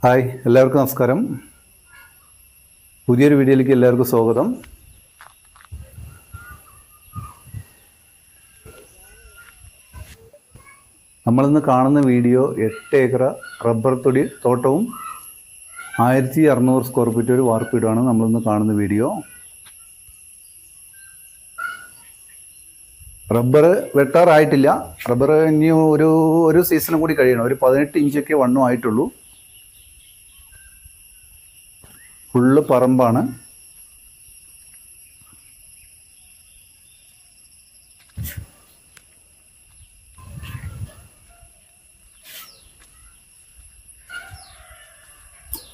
Hi, എല്ലാവർക്കും നമസ്കാരം. പുതിയൊരു വീഡിയോയിലേക്ക് എല്ലാവർക്കും സ്വാഗതം. നമ്മളിന്ന് കാണുന്ന വീഡിയോ 8 ഏക്കർ റബ്ബർ തോട്ടവും 1600 സ്ക്വയർ ഫീറ്റ് ഒരു വാർപ്പീടുമാണ് നമ്മളിന്ന് കാണുന്ന വീഡിയോ. റബ്ബർ വെട്ടാറായിട്ടില്ല. റബ്ബർ ഇനി ഒരു സീസണും കൂടി കഴിയണം. ഒരു 18 ഇഞ്ചൊക്കെ വണ്ണം ആയിട്ടുള്ളൂ. ഫുള്ള് പറമ്പാണ്.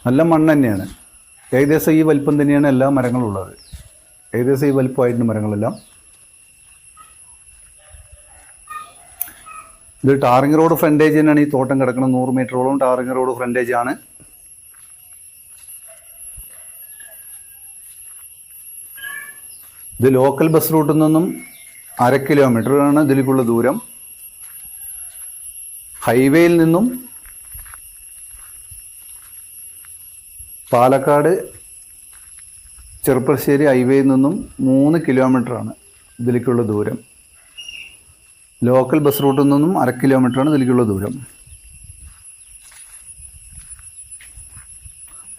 നല്ല മണ്ണ് തന്നെയാണ്. ഏകദേശം ഈ വലിപ്പം തന്നെയാണ് എല്ലാ മരങ്ങളും ഉള്ളത്. ഏകദേശം ഈ വലിപ്പമായിട്ടുണ്ട് മരങ്ങളെല്ലാം. ഇത് ടാറിങ് റോഡ് ഫ്രണ്ടേജ് തന്നെയാണ് ഈ തോട്ടം കിടക്കുന്നത്. 100 മീറ്ററോളം ടാറിങ് റോഡ് ഫ്രണ്ടേജ് ആണ്. ഇത് ലോക്കൽ ബസ് റൂട്ടിൽ നിന്നും 1/2 കിലോമീറ്ററാണ് ഇതിലേക്കുള്ള ദൂരം. ഹൈവേയിൽ നിന്നും പാലക്കാട് ചെറുപ്പശ്ശേരി ഹൈവേയിൽ നിന്നും 3 കിലോമീറ്ററാണ് ഇതിലേക്കുള്ള ദൂരം. ലോക്കൽ ബസ് റൂട്ടിൽ നിന്നും 1/2 കിലോമീറ്ററാണ് ഇതിലേക്കുള്ള ദൂരം.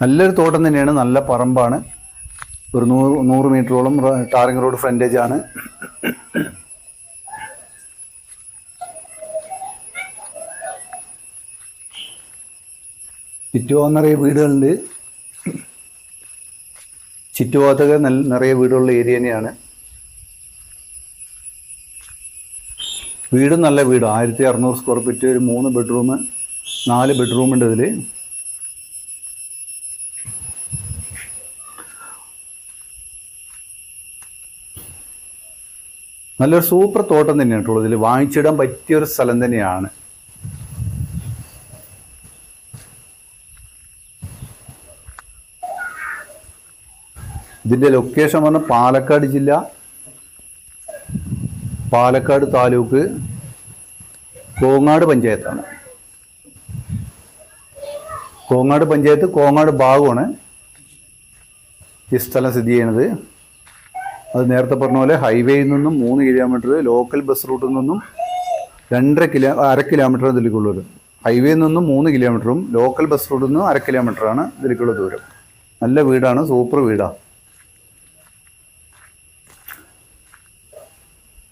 നല്ലൊരു തോട്ടം തന്നെയാണ്. നല്ല പറമ്പാണ്. ഒരു 100 മീറ്ററോളം ടാറിങ് റോഡ് ഫ്രണ്ടേജ് ആണ്. ചുറ്റുഭാഗം നിറയെ വീടുകളുണ്ട്. ചുറ്റുഭാഗത്തൊക്കെ നിറയെ വീടുള്ള ഏരിയ തന്നെയാണ്. വീടും നല്ല വീട്. 1600 സ്ക്വയർ ഫീറ്റ്, ഒരു 3 ബെഡ്റൂം 4 ബെഡ്റൂം ഉണ്ട് ഇതിൽ. നല്ലൊരു സൂപ്പർ തോട്ടം തന്നെയാണ് കേട്ടോ. ഇതിൽ വാങ്ങിച്ചിടാൻ പറ്റിയൊരു സ്ഥലം തന്നെയാണ്. ഇതിൻ്റെ ലൊക്കേഷൻ പറഞ്ഞാൽ പാലക്കാട് ജില്ല, പാലക്കാട് താലൂക്ക്, കോങ്ങാട് പഞ്ചായത്താണ്. കോങ്ങാട് പഞ്ചായത്ത് കോങ്ങാട് ഭാഗമാണ് ഈ സ്ഥലം സ്ഥിതി ചെയ്യുന്നത്. അത് നേരത്തെ പറഞ്ഞ പോലെ ഹൈവേയിൽ നിന്നും 3 കിലോമീറ്റർ, ലോക്കൽ ബസ് റൂട്ടിൽ നിന്നും 1/2 കിലോമീറ്റർ ഇതിലേക്കുള്ളത്. ഹൈവേയിൽ നിന്നും 3 കിലോമീറ്ററും ലോക്കൽ ബസ് റൂട്ടിൽ നിന്നും 1/2 കിലോമീറ്ററാണ് ഇതിലേക്കുള്ള ദൂരം. നല്ല വീടാണ്, സൂപ്പർ വീടാണ്.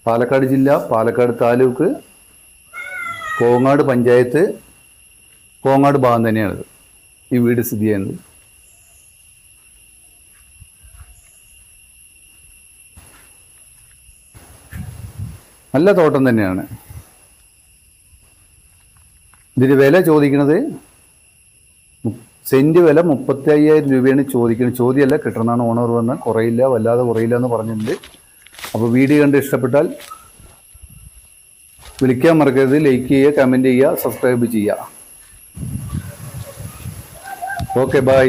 പാലക്കാട് ജില്ല, പാലക്കാട് താലൂക്ക്, കോങ്ങാട് പഞ്ചായത്ത്, കോങ്ങാട് ഭാഗം തന്നെയാണിത് ഈ വീട് സ്ഥിതി ചെയ്യുന്നത്. നല്ല തോട്ടം തന്നെയാണ്. ഇതിന് വില ചോദിക്കുന്നത് സെൻറ്റ് വില 35,000 രൂപയാണ് ചോദിക്കുന്നത്. ചോദ്യമല്ല, കിട്ടണമെന്നാണ് ഓണർ പറഞ്ഞാൽ. കുറയില്ല, വല്ലാതെ കുറയില്ല എന്ന് പറഞ്ഞിട്ടുണ്ട്. അപ്പോൾ വീഡിയോ കണ്ട് ഇഷ്ടപ്പെട്ടാൽ വിളിക്കാൻ മറക്കരുത്. ലൈക്ക് ചെയ്യുക, കമൻറ്റ് ചെയ്യുക, സബ്സ്ക്രൈബ് ചെയ്യുക. Okay, by.